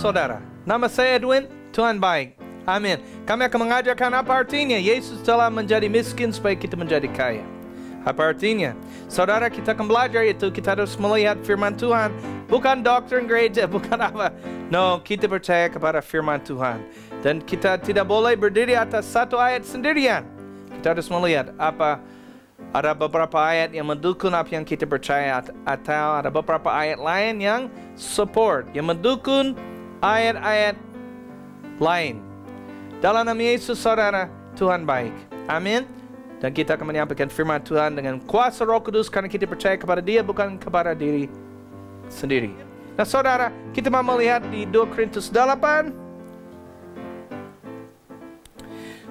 saudara, nama saya Edwin, Tuhan baik. Amin. Kami akan mengajarkan apa artinya Yesus telah menjadi miskin supaya kita menjadi kaya. Apa artinya? Saudara, kita akan belajar itu, kita harus melihat firman Tuhan. Bukan doktrin gereja, bukan apa. No, kita percaya kepada firman Tuhan. Dan kita tidak boleh berdiri atas satu ayat sendirian. Kita harus melihat apa. Ada beberapa ayat yang mendukung apa yang kita percaya, atau ada beberapa ayat lain yang support, yang mendukung ayat-ayat lain. Dalam nama Yesus, saudara, Tuhan baik. Amin. Dan kita akan menyampaikan firman Tuhan dengan kuasa Roh Kudus karena kita percaya kepada Dia, bukan kepada diri sendiri. Nah, saudara, kita mau melihat di 2 Korintus 8.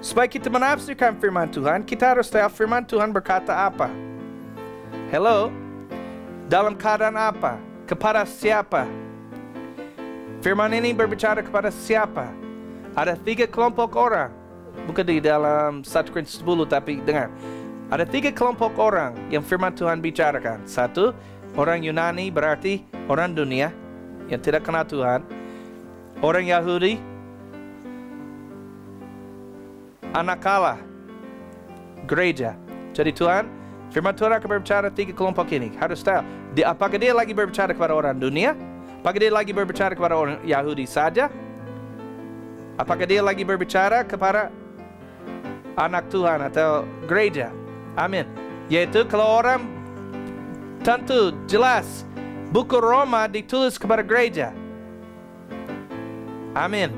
Supaya kita menafsirkan firman Tuhan, kita harus tahu firman Tuhan berkata apa. Hello? Dalam keadaan apa? Kepada siapa? Firman ini berbicara kepada siapa? Ada 3 kelompok orang. Bukan di dalam 1 Korintus 10, tapi dengar. Ada 3 kelompok orang yang firman Tuhan bicarakan. 1, orang Yunani, berarti orang dunia yang tidak kenal Tuhan. Orang Yahudi, anak Allah, gereja. Jadi Tuhan, firman Tuhan akan berbicara 3 kelompok ini. Harus tahu, apakah dia lagi berbicara kepada orang dunia? Apakah dia lagi berbicara kepada orang Yahudi saja? Apakah dia lagi berbicara kepada anak Tuhan atau gereja? Amin. Yaitu kalau orang tentu jelas buku Roma ditulis kepada gereja. Amin.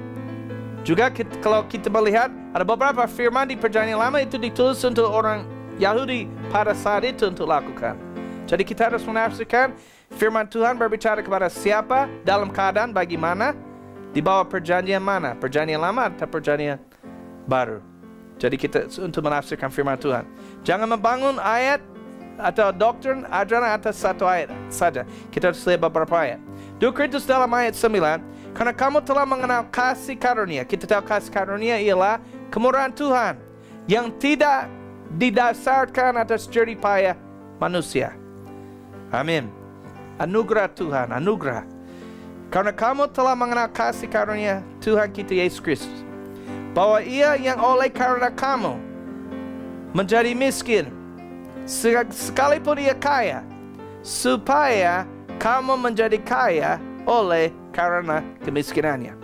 Juga kalau kita melihat ada beberapa firman di Perjanjian Lama itu ditulis untuk orang Yahudi pada saat itu untuk lakukan. Jadi kita harus menafsirkan firman Tuhan berbicara kepada siapa, dalam keadaan bagaimana, di bawah perjanjian mana, Perjanjian Lama atau Perjanjian Baru. Jadi kita untuk menafsirkan firman Tuhan, jangan membangun ayat atau doktrin ajaran atas satu ayat saja. Kita harus lihat beberapa ayat. 2 Korintus dalam ayat 9. Karena kamu telah mengenal kasih karunia. Kita tahu kasih karunia ialah kemurahan Tuhan yang tidak didasarkan atas jerih payah manusia. Amin. Anugerah Tuhan, anugerah. Karena kamu telah mengenal kasih karunia Tuhan kita Yesus Kristus, bahwa Ia yang oleh karena kamu menjadi miskin, sekalipun Ia kaya, supaya kamu menjadi kaya oleh karena kemiskinannya.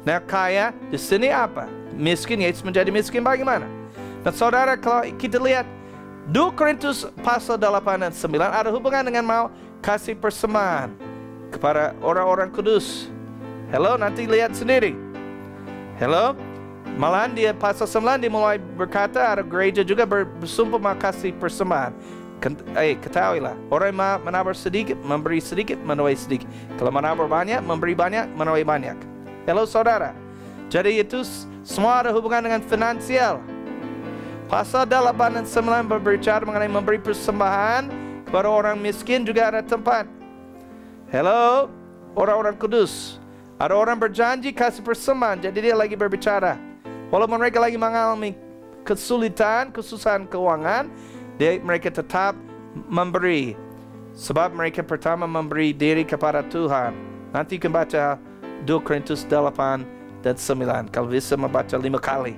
Nah, kaya di sini apa? Miskin, Yesus menjadi miskin bagaimana? Nah, saudara, kalau kita lihat 2 Korintus pasal 8 dan 9 ada hubungan dengan mau kasih persembahan kepada orang-orang kudus. Hello, nanti lihat sendiri. Hello, malahan dia pasal 9 dia mulai berkata ada gereja juga bersumpah mau kasih persembahan. Ketahuilah, orang yang menabur sedikit, memberi sedikit, menuai sedikit. Kalau menabur banyak, memberi banyak, menuai banyak. Hello saudara. Jadi itu semua ada hubungan dengan finansial. Pasal 8 dan 9 berbicara mengenai memberi persembahan kepada orang miskin, juga ada tempat. Hello, orang-orang kudus. Ada orang berjanji kasih persembahan, jadi dia lagi berbicara. Walaupun mereka lagi mengalami kesulitan, kesusahan keuangan, mereka tetap memberi. Sebab mereka pertama memberi diri kepada Tuhan. Nanti kita baca 2 Korintus 8 dan 9. Kalau bisa membaca 5 kali.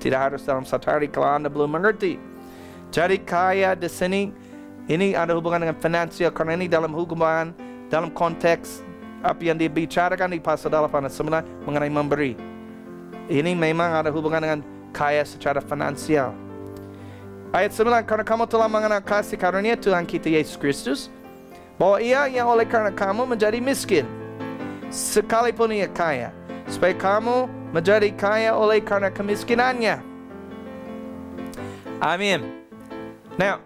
Tidak harus dalam satu hari kalau Anda belum mengerti. Jadi kaya di sini, ini ada hubungan dengan finansial. Karena ini dalam hubungan, dalam konteks apa yang dibicarakan di pasal 8 dan 9 mengenai memberi. Ini memang ada hubungan dengan kaya secara finansial. Ayat 9, karena kamu telah mengenal kasih karunia Tuhan kita Yesus Kristus, bahwa Ia yang oleh karena kamu menjadi miskin, sekalipun Ia kaya, supaya kamu menjadi kaya oleh karena kemiskinannya. Amin. Nah,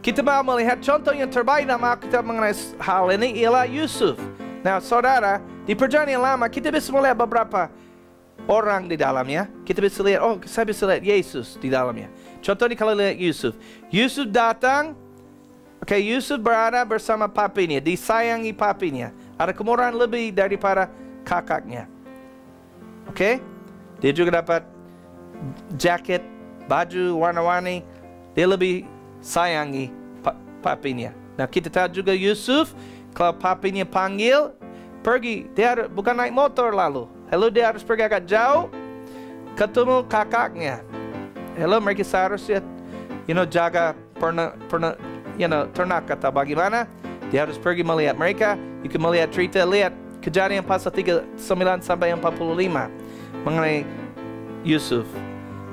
kita mau melihat contoh yang terbaik dalam Alkitab mengenai hal ini ialah Yusuf. Nah, saudara, di Perjanjian Lama kita bisa melihat beberapa orang di dalamnya. Kita bisa lihat, saya bisa lihat Yesus di dalamnya. Contohnya kalau lihat Yusuf. Yusuf datang, Yusuf berada bersama papinya, disayangi papinya. Ada kemurahan lebih daripada kakaknya. Dia juga dapat jaket, baju warna-warni. Dia lebih sayangi papinya. Nah, kita tahu juga Yusuf, kalau papinya panggil, pergi, dia bukan naik motor lalu. Hello, dia harus pergi agak jauh, ketemu kakaknya. Hello, mereka seharusnya, jaga ternak atau bagaimana. Dia harus pergi melihat mereka. You can melihat cerita, lihat Kejadian pasal 39 sampai 45 mengenai Yusuf.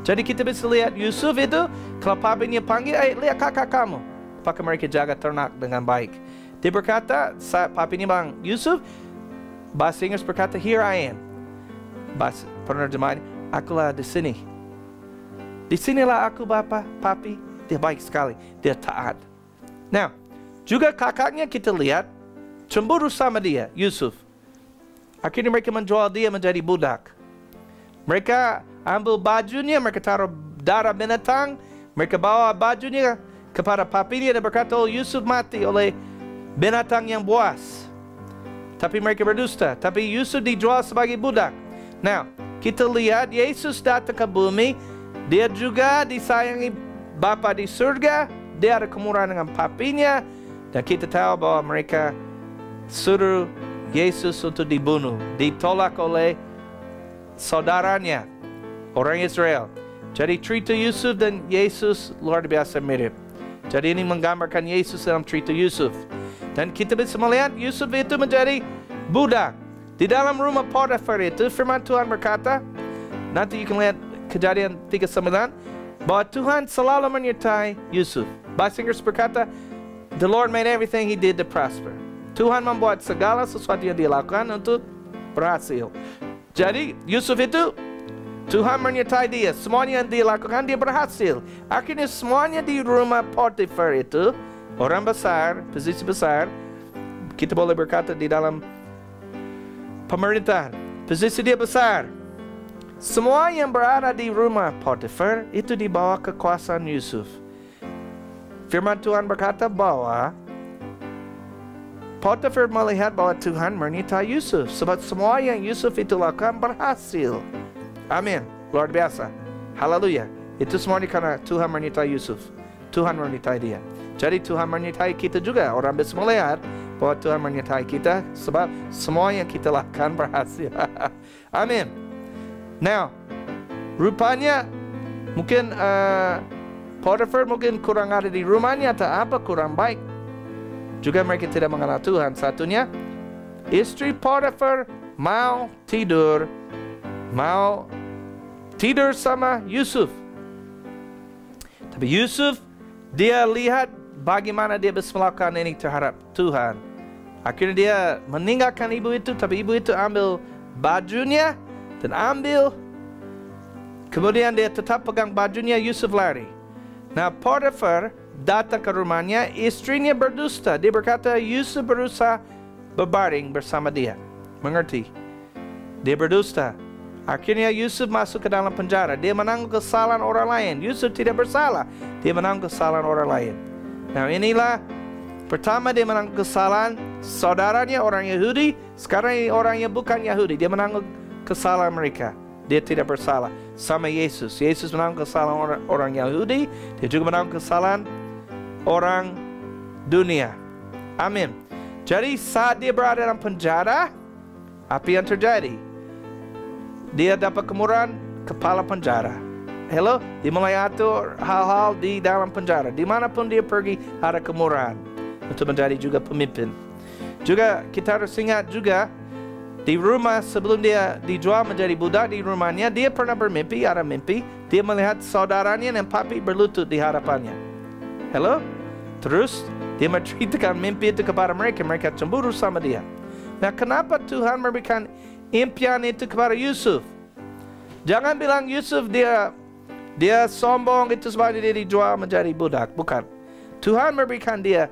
Jadi kita bisa lihat Yusuf itu, kalau papinya panggil, lihat kakak kamu. Apakah mereka jaga ternak dengan baik. Dia berkata, saat papinya bilang, Yusuf, bahasa Inggris berkata, here I am. Bahasa penerjemahan, akulah di sini. Di sinilah aku Bapa, papi. Dia baik sekali, dia taat. Nah, juga kakaknya kita lihat, cemburu sama dia, Yusuf. Akhirnya mereka menjual dia menjadi budak. Mereka ambil bajunya, mereka taruh darah binatang, mereka bawa bajunya kepada papinya dan berkata, oh Yusuf mati oleh binatang yang buas. Tapi mereka berdusta. Tapi Yusuf dijual sebagai budak. Nah, kita lihat Yesus datang ke bumi, dia juga disayangi Bapa di surga, dia ada kemurahan dengan papinya, dan kita tahu bahwa mereka suruh Yesus untuk dibunuh, ditolak oleh saudaranya, orang Israel. Jadi cerita Yusuf dan Yesus luar biasa mirip. Jadi ini menggambarkan Yesus dalam cerita Yusuf. Dan kita bisa melihat Yusuf itu menjadi budak. Di dalam rumah Potifar itu, firman Tuhan berkata, nanti you can lihat Kejadian 39, bahwa Tuhan selalu menyertai Yusuf. Bahasa Inggris berkata, the Lord made everything he did to prosper. Tuhan membuat segala sesuatu yang dilakukan untuk berhasil. Jadi Yusuf itu, Tuhan menyertai dia. Semuanya yang dilakukan dia berhasil. Akhirnya semuanya di rumah Potifar itu, orang besar, posisi besar, kita boleh berkata di dalam pemerintahan, posisi dia besar. Semua yang berada di rumah Potifar itu di bawah kekuasaan Yusuf. Firman Tuhan berkata bahwa Potifar melihat bahwa Tuhan menyertai Yusuf, sebab semua yang Yusuf itu lakukan berhasil. Amin. Luar biasa. Haleluya. Itu semuanya karena Tuhan menyertai Yusuf. Tuhan menyertai dia. Jadi Tuhan menyertai kita juga. Orang bisa melihat bahwa Tuhan menyertai kita, sebab semua yang kita lakukan berhasil. Amin. Now, rupanya mungkin Potifar mungkin kurang ada di rumahnya atau apa, kurang baik. Juga mereka tidak mengenal Tuhan. Satunya, istri Potifar mau tidur sama Yusuf. Tapi Yusuf, dia lihat bagaimana dia bisa melakukan ini terhadap Tuhan. Akhirnya dia meninggalkan ibu itu, tapi ibu itu ambil bajunya dan ambil. Kemudian dia tetap pegang bajunya, Yusuf lari. Nah, Potifar datang ke rumahnya, istrinya berdusta. Dia berkata, Yusuf berusaha berbaring bersama dia. Mengerti? Dia berdusta. Akhirnya Yusuf masuk ke dalam penjara. Dia menanggung kesalahan orang lain. Yusuf tidak bersalah. Dia menanggung kesalahan orang lain. Nah, inilah pertama dia menanggung kesalahan saudaranya orang Yahudi. Sekarang ini orang yang bukan Yahudi. Dia menanggung kesalahan mereka. Dia tidak bersalah. Sama Yesus. Yesus menanggung kesalahan orang Yahudi. Dia juga menanggung kesalahan orang dunia. Amin. Jadi saat dia berada dalam penjara, apa yang terjadi? Dia dapat kemurahan kepala penjara. Hello, dia mulai atur hal-hal di dalam penjara. Dimanapun dia pergi ada kemurahan untuk menjadi juga pemimpin. Juga kita harus ingat juga di rumah sebelum dia dijual menjadi budak di rumahnya, dia pernah bermimpi, ada mimpi. Dia melihat saudaranya dan papi berlutut di hadapannya. Hello? Terus dia menceritakan mimpi itu kepada mereka. Mereka cemburu sama dia. Nah, kenapa Tuhan memberikan impian itu kepada Yusuf? Jangan bilang Yusuf dia sombong itu sebab dia dijual menjadi budak. Bukan. Tuhan memberikan dia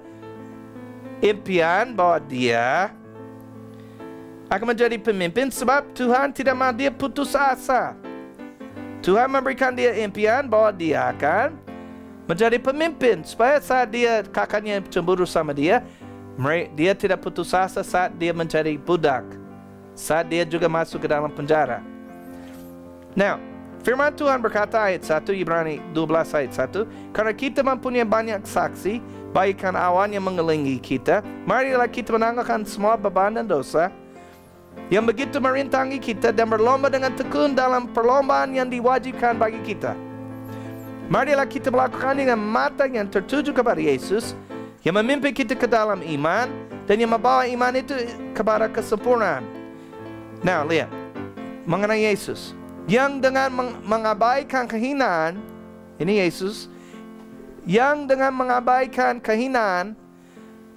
impian bahwa dia akan menjadi pemimpin sebab Tuhan tidak mau dia putus asa. Tuhan memberikan dia impian bahwa dia akan menjadi pemimpin supaya saat dia kakaknya cemburu sama dia, dia tidak putus asa saat dia menjadi budak, saat dia juga masuk ke dalam penjara. Now, firman Tuhan berkata ayat 1, Ibrani 12 ayat 1, karena kita mempunyai banyak saksi, bagaikan awan yang mengelilingi kita, marilah kita menanggalkan semua beban dan dosa yang begitu merintangi kita dan berlomba dengan tekun dalam perlombaan yang diwajibkan bagi kita. Marilah kita melakukan dengan mata yang tertuju kepada Yesus, yang memimpin kita ke dalam iman, dan yang membawa iman itu kepada kesempurnaan. Nah, lihat mengenai Yesus, yang dengan mengabaikan kehinaan, ini Yesus, yang dengan mengabaikan kehinaan,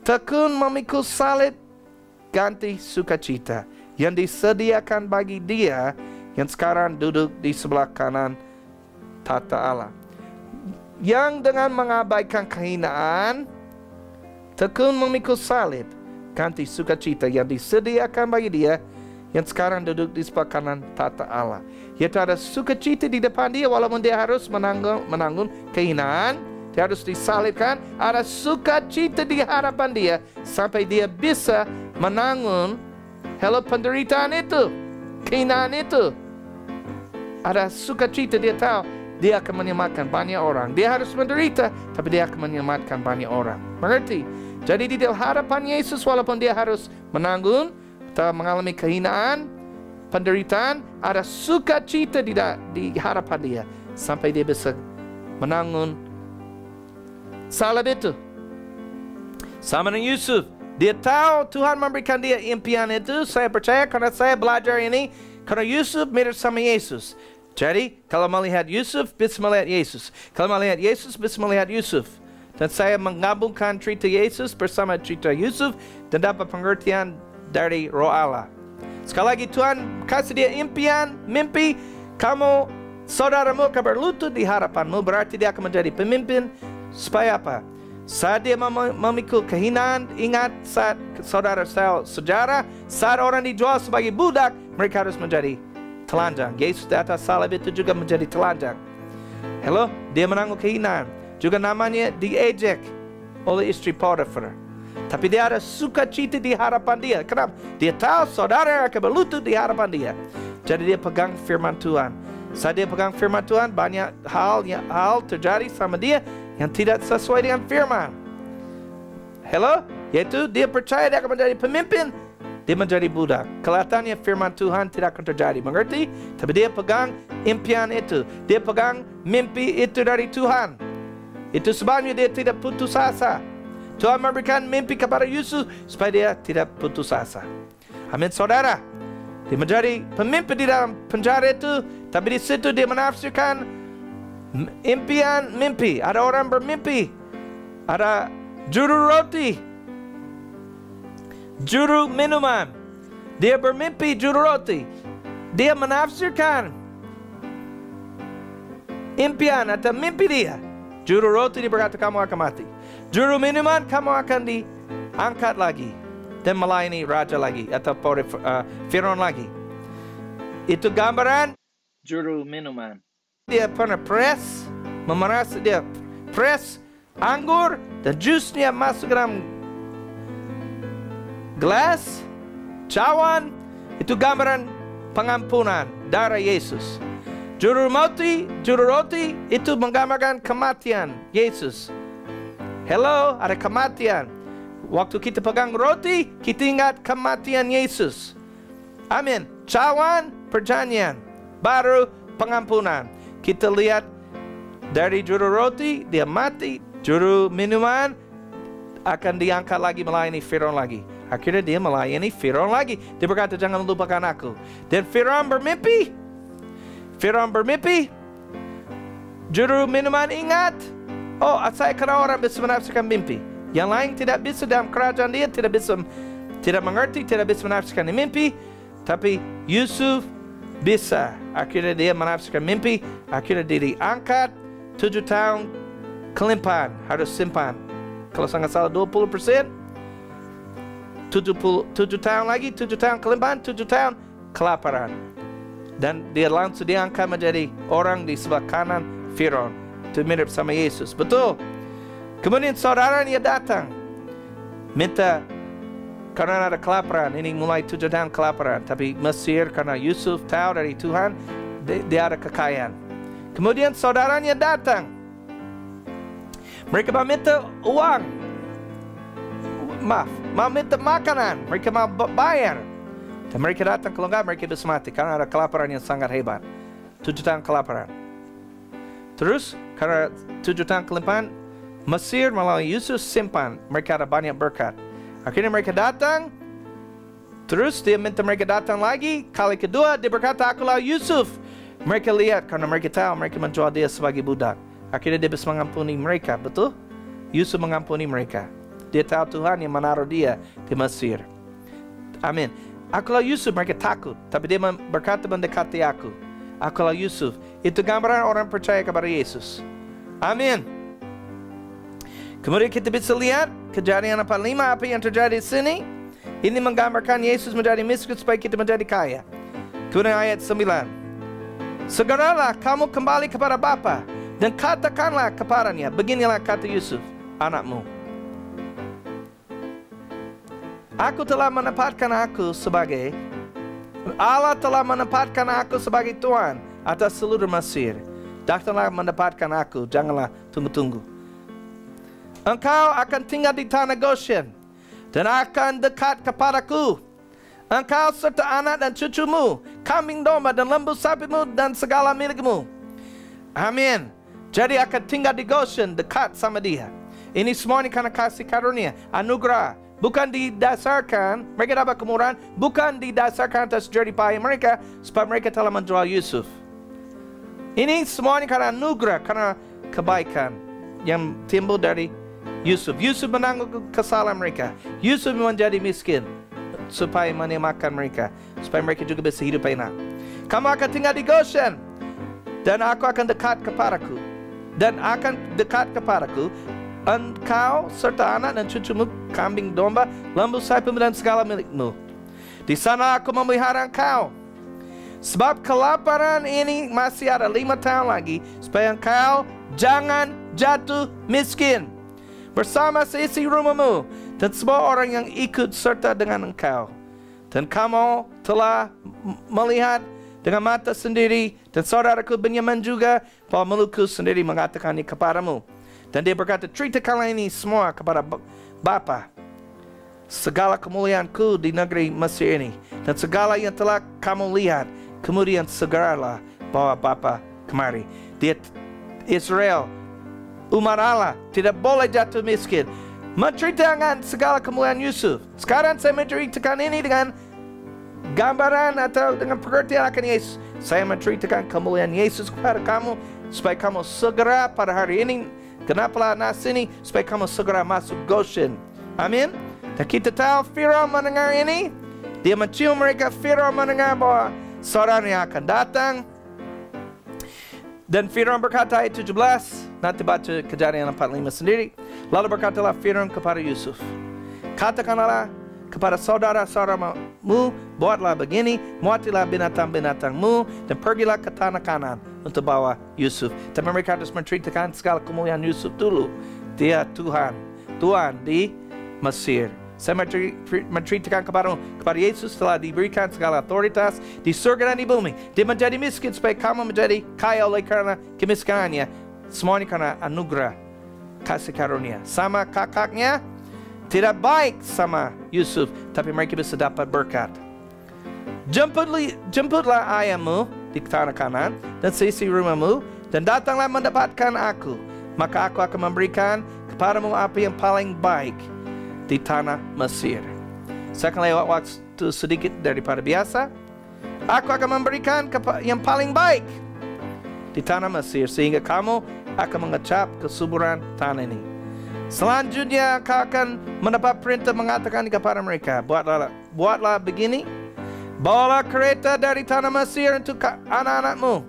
tekun memikul salib, ganti sukacita yang disediakan bagi Dia yang sekarang duduk di sebelah kanan tahta Allah. Yang dengan mengabaikan kehinaan, tekun memikul salib, ganti sukacita yang disediakan bagi Dia yang sekarang duduk di sebelah kanan tahta Allah. Yaitu ada sukacita di depan Dia walaupun Dia harus menanggung kehinaan, Dia harus disalibkan. Ada sukacita di hadapan Dia sampai Dia bisa menanggung penderitaan itu, kehinaan itu. Ada sukacita, Dia tahu Dia akan menyelamatkan banyak orang. Dia harus menderita, tapi Dia akan menyelamatkan banyak orang. Mengerti? Jadi di hadapan Yesus, walaupun Dia harus menanggung atau mengalami kehinaan, penderitaan, ada sukacita di hadapan Dia sampai Dia bisa menanggung salib itu. Sama dengan Yusuf, dia tahu Tuhan memberikan dia impian itu. Saya percaya karena saya belajar ini, karena Yusuf mirip sama Yesus. Jadi kalau melihat Yusuf, bisa melihat Yesus. Kalau melihat Yesus, bisa melihat Yusuf. Dan saya menggabungkan cerita Yesus bersama cerita Yusuf dan dapat pengertian dari Roh Allah. Sekali lagi, Tuhan kasih dia impian, mimpi. Kamu, saudaramu akan berlutut di hadapanmu, berarti dia akan menjadi pemimpin. Supaya apa? Saat dia memikul kehinaan, ingat saat saudara sejarah, saat orang dijual sebagai budak, mereka harus menjadi telanjang. Yesus di atas salib itu juga menjadi telanjang. Dia menanggung kehinaan. Juga namanya diejek oleh istri Potifar. Tapi dia ada sukacita di hadapan dia. Kenapa? Dia tahu saudara akan berlutut di hadapan dia. Jadi dia pegang firman Tuhan. Saat dia pegang firman Tuhan, banyak hal terjadi sama dia yang tidak sesuai dengan firman. Yaitu dia percaya dia akan menjadi pemimpin, dia menjadi budak. Kelihatannya firman Tuhan tidak akan terjadi. Mengerti? Tapi dia pegang impian itu. Dia pegang mimpi itu dari Tuhan. Itu sebabnya dia tidak putus asa. Tuhan memberikan mimpi kepada Yusuf supaya dia tidak putus asa. Amin, saudara. Dia menjadi pemimpin di dalam penjara itu, tapi di situ dia menafsirkan impian mimpi. Ada orang bermimpi, ada juru roti, juru minuman. Dia bermimpi juru roti. Dia menafsirkan impian atau mimpi dia. Juru roti dia berkata, kamu akan mati. Juru minuman, kamu akan diangkat lagi dan melayani raja lagi atau Firaun lagi. Itu gambaran juru minuman. Dia pernah memeras, dia press anggur dan jusnya masuk ke dalam gelas, cawan. Itu gambaran pengampunan darah Yesus. Juru roti itu menggambarkan kematian Yesus. Ada kematian. Waktu kita pegang roti, kita ingat kematian Yesus. Amin. Cawan, perjanjian baru, pengampunan. Kita lihat dari juru roti, dia mati. Juru minuman akan diangkat lagi melayani Firaun lagi. Akhirnya dia melayani Firaun lagi. Dia berkata, jangan lupakan aku. Dan Firaun bermimpi. Juru minuman ingat, saya kenal orang bisa menafsirkan mimpi. Yang lain tidak bisa dalam kerajaan dia, tidak mengerti, tidak bisa menafsirkan mimpi. Tapi Yusuf bisa. Akhirnya dia menafsirkan mimpi. Akhirnya dia diangkat. 7 tahun kelimpahan harus simpan. Kalau sangat salah 20%. 7 tahun lagi, 7 tahun kelimpahan, 7 tahun kelaparan. Dan dia langsung diangkat menjadi orang di sebelah kanan Firaun. Itu mirip sama Yesus. Betul. Kemudian saudaranya datang, minta, karena ada kelaparan. Ini mulai 7 tahun kelaparan. Tapi Mesir, karena Yusuf tahu dari Tuhan, dia ada kekayaan. Kemudian saudaranya datang. Mereka meminta uang. Mau minta makanan. Mereka mau bayar. Dan mereka datang, kalau enggak mereka bisa mati karena ada kelaparan yang sangat hebat. 7 tahun kelaparan. Terus karena 7 tahun kelimpahan, Mesir melalui Yusuf simpan, mereka ada banyak berkat. Akhirnya mereka datang, terus dia minta mereka datang lagi. Kali kedua dia berkata, akulah Yusuf. Mereka lihat karena mereka tahu mereka menjual dia sebagai budak. Akhirnya dia bisa mengampuni mereka, betul? Yusuf mengampuni mereka. Dia tahu Tuhan yang menaruh dia di Mesir. Amin. Akulah Yusuf, mereka takut. Tapi dia berkata mendekati aku. Akulah Yusuf. Itu gambaran orang percaya kepada Yesus. Amin. Kemudian kita bisa lihat Kejadian 45 apa yang terjadi di sini. Ini menggambarkan Yesus menjadi miskin supaya kita menjadi kaya. Kemudian ayat 9. Segeralah kamu kembali kepada Bapa dan katakanlah kepadanya, beginilah kata Yusuf, anakmu. Aku telah menempatkan aku sebagai Allah telah menempatkan aku sebagai Tuhan atas seluruh Mesir. Datanglah menempatkan aku, janganlah tunggu-tunggu. Engkau akan tinggal di tanah Goshen dan akan dekat kepadaku. Engkau serta anak dan cucumu, kambing domba dan lembu sapimu dan segala milikmu. Amin. Jadi akan tinggal di Goshen, dekat sama dia. Ini semua ini karena kasih karunia, anugerah. Bukan didasarkan, mereka dapat kemurahan, bukan didasarkan atas jerih payah mereka, sebab mereka telah menjual Yusuf. Ini semua ini karena anugerah, karena kebaikan yang timbul dari Yusuf. Yusuf menanggung kesalahan mereka. Yusuf menjadi miskin supaya menikmati mereka, supaya mereka juga bisa hidup enak. Kamu akan tinggal di Goshen dan aku akan dekat kepadaku. Dan akan dekat kepadaku engkau serta anak dan cucumu, kambing domba, lembu sapimu dan segala milikmu. Di sana aku memelihara engkau. Sebab kelaparan ini masih ada 5 tahun lagi, supaya engkau jangan jatuh miskin bersama seisi rumahmu dan semua orang yang ikut serta dengan engkau. Dan kamu telah melihat dengan mata sendiri, dan saudaraku Benyamin juga, bahwa melukku sendiri mengatakannya kepadamu. Dan dia berkata, ceritakanlah ini semua kepada Bapa. Segala kemuliaanku di negeri Mesir ini, dan segala yang telah kamu lihat, kemudian segeralah bawa Bapa kemari. Dia Israel, umat Allah, tidak boleh jatuh miskin. Menceritakan segala kemuliaan Yusuf. Sekarang saya menceritakan ini dengan gambaran atau dengan pengertian akan Yesus. Saya menceritakan kemuliaan Yesus kepada kamu, supaya kamu segera pada hari ini, genaplah nas ini, supaya kamu segera masuk Goshen. Amin. Dan kita tahu Firaun mendengar ini, dia mencium mereka. Firaun mendengar bahwa saudaranya akan datang. Dan Firaun berkata ayat 17, nanti baca Kejadian 45 sendiri. Lalu berkatalah Firaun kepada Yusuf, katakanlah kepada saudara-saudaramu, buatlah begini, muatilah binatang-binatangmu, dan pergilah ke tanah Kanan untuk bawa Yusuf. Tapi mereka harus menceritakan segala kemuliaan Yusuf dulu. Dia Tuhan di Mesir. Saya menceritakan kepada Yesus telah diberikan segala otoritas di surga dan di bumi. Dia menjadi miskin supaya kamu menjadi kaya oleh karena kemiskinannya. Semua ini karena anugerah kasih karunia. Sama kakaknya tidak baik sama Yusuf, tapi mereka bisa dapat berkat. Jemputlah ayahmu di tanah Kanan dan seisi rumahmu, dan datanglah mendapatkan aku. Maka aku akan memberikan kepadamu apa yang paling baik di tanah Mesir. Saya akan lewat waktu sedikit daripada biasa. Aku akan memberikan yang paling baik di tanah Mesir, sehingga kamu akan mengecap kesuburan tanah ini. Selanjutnya kau akan mendapat perintah mengatakan kepada mereka, buatlah begini, bawalah kereta dari tanah Mesir untuk anak-anakmu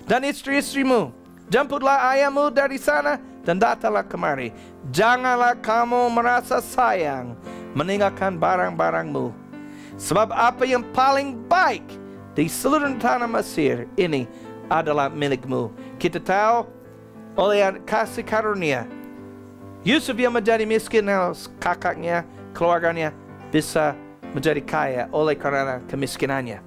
dan istri-istrimu. Jemputlah ayahmu dari sana dan datanglah kemari. Janganlah kamu merasa sayang meninggalkan barang-barangmu, sebab apa yang paling baik di seluruh tanah Mesir ini adalah milikmu. Kita tahu oleh kasih karunia Yusuf yang menjadi miskin, kakaknya, keluarganya bisa menjadi kaya oleh karena kemiskinannya.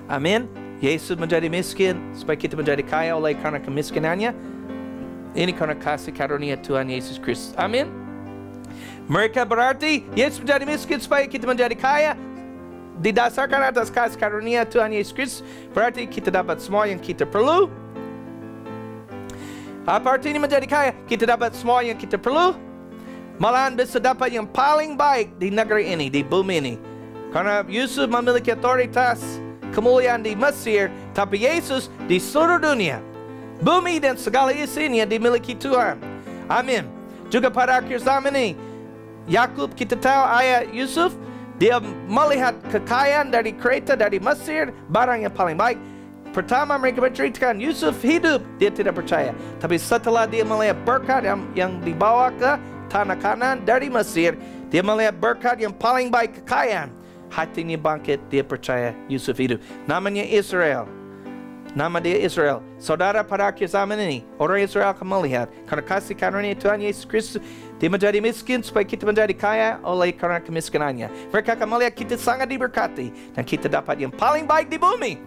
Amin. Yesus menjadi miskin supaya kita menjadi kaya oleh karena kemiskinannya. Ini karena kasih karunia Tuhan Yesus Kristus. Amin. Mereka berarti Yesus menjadi miskin supaya kita menjadi kaya. didasarkan atas kasih karunia Tuhan Yesus Kristus, berarti kita dapat semua yang kita perlu. Apa artinya menjadi kaya? Kita dapat semua yang kita perlu. Malahan bisa dapat yang paling baik di negeri ini, di bumi ini. Karena Yusuf memiliki otoritas kemuliaan di Mesir, tapi Yesus di seluruh dunia. Bumi dan segala isinya dimiliki Tuhan. Amin. Juga pada akhir zaman ini, Yakub kita tahu ayah Yusuf, dia melihat kekayaan dari kereta dari Mesir, barang yang paling baik. Pertama mereka menceritakan Yusuf hidup, dia tidak percaya. Tapi setelah dia melihat berkat yang dibawa ke tanah Kanaan dari Mesir, dia melihat berkat yang paling baik, kekayaan. Hatinya bangkit, dia percaya Yusuf hidup. Namanya Israel. Nama dia Israel. Saudara, pada akhir zaman ini, orang Israel akan melihat karena kasih karunia Tuhan Yesus Kristus, dia menjadi miskin supaya kita menjadi kaya oleh karena kemiskinannya. Mereka akan melihat kita sangat diberkati dan kita dapat yang paling baik di bumi.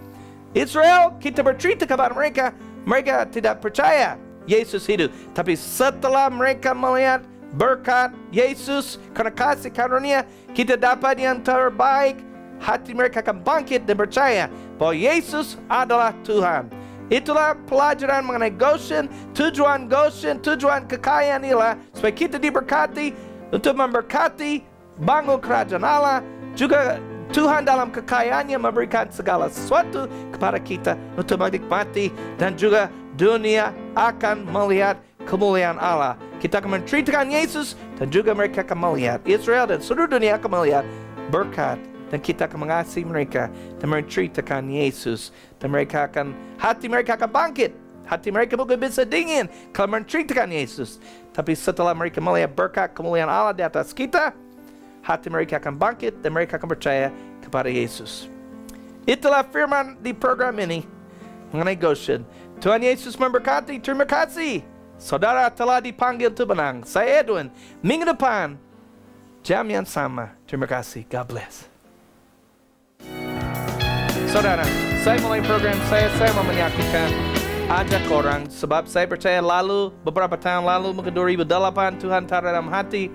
Israel, kita bercerita kepada mereka, mereka tidak percaya Yesus hidup. Tapi setelah mereka melihat berkat Yesus karena kasih karunia, kita dapat yang terbaik. Hati mereka akan bangkit dan percaya bahwa Yesus adalah Tuhan. Itulah pelajaran mengenai Goshen. Tujuan Goshen, tujuan kekayaan ialah supaya kita diberkati untuk memberkati bangun kerajaan Allah. Juga Tuhan dalam kekayaannya memberikan segala sesuatu kepada kita untuk menikmati, dan juga dunia akan melihat kemuliaan Allah. Kita akan menceritakan Yesus dan juga mereka akan melihat, Israel dan seluruh dunia akan melihat berkat, dan kita akan mengasihi mereka dan menceritakan Yesus, dan mereka akan, hati mereka akan bangkit. Hati mereka mungkin bisa dingin kalau menceritakan Yesus, tapi setelah mereka melihat berkat kemuliaan Allah di atas kita, hati mereka akan bangkit dan mereka akan percaya kepada Yesus. Itulah firman di program ini mengenai Goshen. Tuhan Yesus memberkati. Terima kasih. Saudara telah dipanggil untuk menang. Saya Edwin. Minggu depan, jam yang sama. Terima kasih. God bless. Saudara, saya mulai program saya mau menyatukan ajak orang, sebab saya percaya beberapa tahun lalu, mungkin 2008, Tuhan taruh dalam hati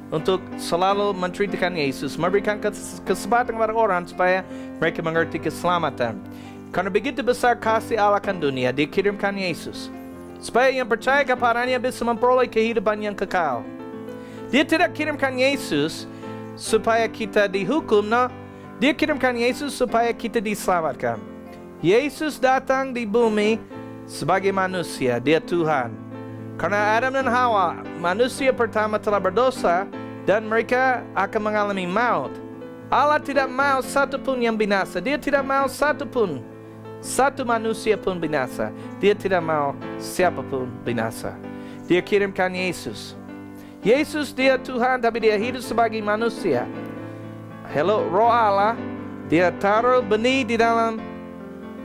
untuk selalu menceritakan Yesus, memberikan kesempatan kepada orang supaya mereka mengerti keselamatan. Karena begitu besar kasih Allah akan dunia, dikirimkan Yesus supaya yang percaya kepadanya bisa memperoleh kehidupan yang kekal. Dia tidak kirimkan Yesus supaya kita dihukum, no. Dia kirimkan Yesus supaya kita diselamatkan. Yesus datang di bumi sebagai manusia, dia Tuhan. Karena Adam dan Hawa, manusia pertama telah berdosa, dan mereka akan mengalami maut. Allah tidak mau satu pun yang binasa. Dia tidak mau satu manusia pun binasa. Dia tidak mau siapapun binasa. Dia kirimkan Yesus. Yesus dia Tuhan, tapi dia hidup sebagai manusia. Roh Allah, dia taruh benih di dalam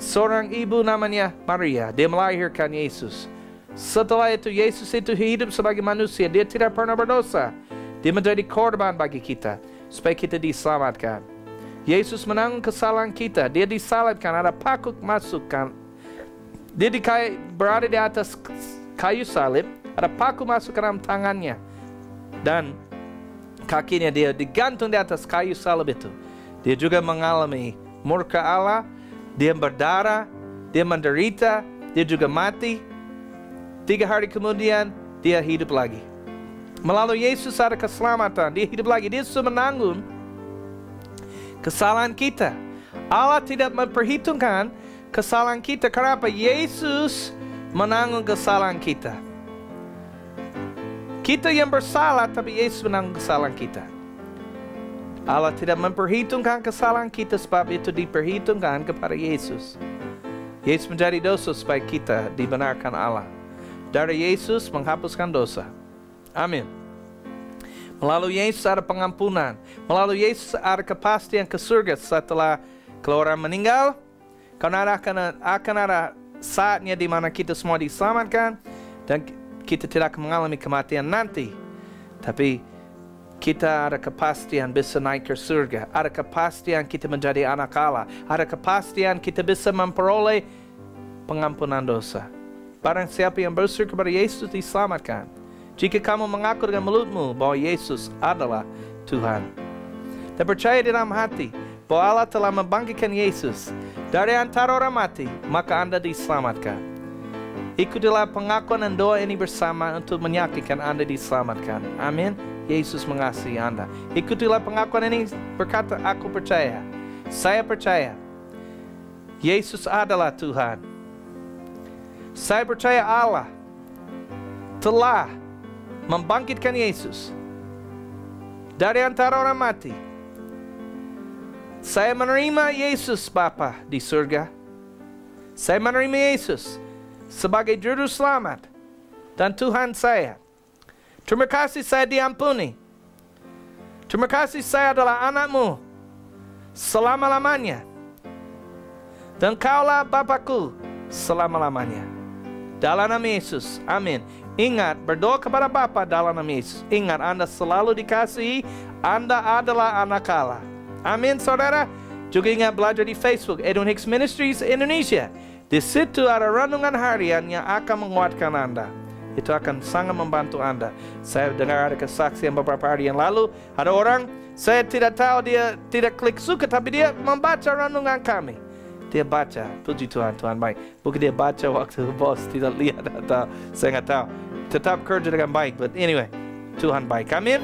seorang ibu namanya Maria. Dia melahirkan Yesus. Setelah itu Yesus itu hidup sebagai manusia. Dia tidak pernah berdosa. Dia menjadi korban bagi kita supaya kita diselamatkan. Yesus menanggung kesalahan kita. Dia disalibkan, ada paku masukkan. Dia berada di atas kayu salib, ada paku masuk ke dalam tangannya, dan kakinya dia digantung di atas kayu salib itu. Dia juga mengalami murka Allah. Dia berdarah, dia menderita, dia juga mati. 3 hari kemudian dia hidup lagi. Melalui Yesus ada keselamatan. Dia hidup lagi. Dia sudah menanggung kesalahan kita. Allah tidak memperhitungkan kesalahan kita. Kenapa? Yesus menanggung kesalahan kita. Kita yang bersalah, tapi Yesus menanggung kesalahan kita. Allah tidak memperhitungkan kesalahan kita, sebab itu diperhitungkan kepada Yesus. Yesus menjadi dosa supaya kita dibenarkan Allah. Dari Yesus menghapuskan dosa. Amin. Melalui Yesus ada pengampunan. Melalui Yesus ada kepastian ke surga setelah kalau orang meninggal. Karena akan ada saatnya di mana kita semua diselamatkan, dan kita tidak akan mengalami kematian nanti. Tapi kita ada kepastian bisa naik ke surga. Ada kepastian kita menjadi anak Allah. Ada kepastian kita bisa memperoleh pengampunan dosa. Barang siapa yang berseru kepada Yesus diselamatkan. Jika kamu mengaku dengan mulutmu bahwa Yesus adalah Tuhan, dan percaya di dalam hati bahwa Allah telah membangkitkan Yesus dari antara orang mati, maka Anda diselamatkan. Ikutilah pengakuan dan doa ini bersama untuk meyakinkan Anda diselamatkan. Amin. Yesus mengasihi Anda. Ikutilah pengakuan ini, berkata, aku percaya. Saya percaya. Yesus adalah Tuhan. Saya percaya Allah telah membangkitkan Yesus dari antara orang mati. Saya menerima Yesus Bapa di surga. Saya menerima Yesus sebagai juru selamat dan Tuhan saya. Terima kasih saya diampuni. Terima kasih saya adalah anak-Mu selama-lamanya. Dan Kaulah Bapakku selama-lamanya. Dalam nama Yesus. Amin. Ingat, berdoa kepada Bapa dalam nama Yesus. Ingat, Anda selalu dikasihi. Anda adalah anak Allah. Amin, saudara. Juga ingat belajar di Facebook Edwin Hicks Ministries Indonesia. Di situ ada renungan harian yang akan menguatkan Anda. Itu akan sangat membantu Anda. Saya dengar ada kesaksian beberapa hari yang lalu. Ada orang, saya tidak tahu dia tidak klik suka, tapi dia membaca renungan kami. Dia baca, puji Tuhan, Tuhan baik. Mungkin dia baca waktu bos tidak lihat atau saya nggak tahu. Tetap kerja dengan baik, but anyway, Tuhan baik. Amin.